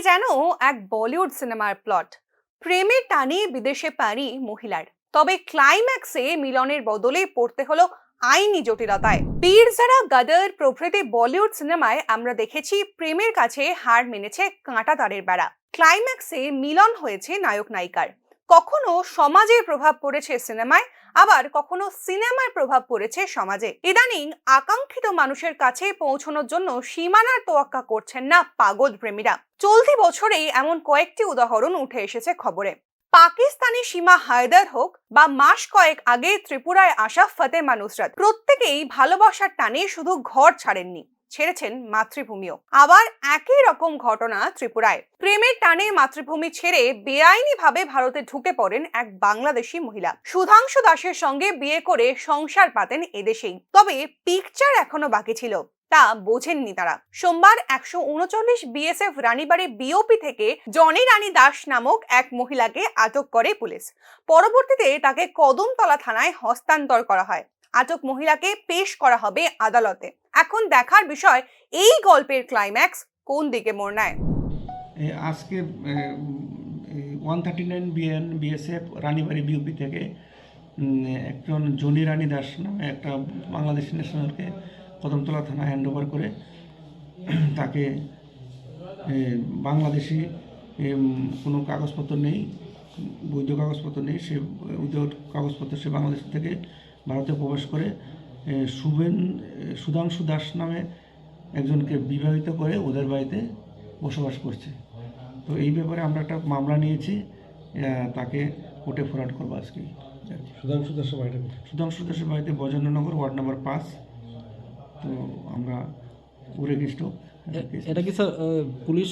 যেন এক বলিউড সিনেমার প্লট। প্রেমের টানে বিদেশে পাড়ি মহিলার, তবে ক্লাইম্যাক্সে মিলনের বদলে পড়তে হলো আইনি জটিলতায়। পীরজারা, গদর প্রভৃতি বলিউড সিনেমায় আমরা দেখেছি প্রেমের কাছে হার মেনেছে কাঁটা তারের বেড়া। ক্লাইম্যাক্সে মিলন হয়েছে নায়ক নায়িকার। কখনো সমাজের প্রভাব পড়েছে সিনেমায়, আবার কখনো সিনেমার প্রভাব পড়েছে সমাজে। ইদানিং আকাঙ্ক্ষিত মানুষের কাছে পৌঁছানোর জন্য সীমানার তোয়াক্কা করছেন না পাগল প্রেমীরা। চলতি বছরেই এমন কয়েকটি উদাহরণ উঠে এসেছে খবরে। পাকিস্তানি সীমা হায়দার হোক বা মাস কয়েক আগে ত্রিপুরায় আসা ফাতেমা নুসরাত, প্রত্যেকেই ভালোবাসার টানে শুধু ঘর ছাড়েননি, ছেড়েছেন মাতৃভূমিও। আবার একই রকম ঘটনা ত্রিপুরায়। প্রেমের টানে মাতৃভূমি ছেড়ে বেআইনি ভাবে ভারতে ঢুকে পড়েন এক বাংলাদেশি মহিলা। সুধাংশু দাসের সঙ্গে বিয়ে করে সংসার পাতেন এদেশেই, তবে পিকচার এখনো বাকি ছিল, তা বোঝেননি তারা। সোমবার 139 বিএসএফ রানীবাড়ি বিওপি থেকে জনি রানী দাস নামক এক মহিলাকে আটক করে পুলিশ। পরবর্তীতে তাকে কদমতলা থানায় হস্তান্তর করা হয়। আটক মহিলাকে পেশ করা হবে আদালতে। এখন দেখার বিষয় এই গল্পের ক্লাইম্যাক্স কোন দিকে মোড় নেয়। আজকে 139 বিএসএফ রানীবাড়ি বিউপি থেকে একজন জনি রানী দাস নামে একটা বাংলাদেশ ন্যাশনালকে কদমতলা থানা হ্যান্ড ওভার করে তাকে বাংলাদেশি কোনো কাগজপত্র নেই, বৈধ কাগজপত্র নেই, সে উইদাউট কাগজপত্র সে বাংলাদেশ থেকে ভারতে প্রবেশ করে সুধাংশু দাস নামে একজনকে বিবাহিত করে ওদের বাড়িতে বসবাস করছে। তো এই ব্যাপারে আমরা একটা মামলা নিয়েছি, তাকে কোর্টে ফরওয়ার্ড করবো আজকে। সুধাংশু দাসের বাড়িতে বজেন্দ্রনগর ওয়ার্ড নাম্বার 5। তো আমরা উড়ে গেছিল। এটা কি স্যার পুলিশ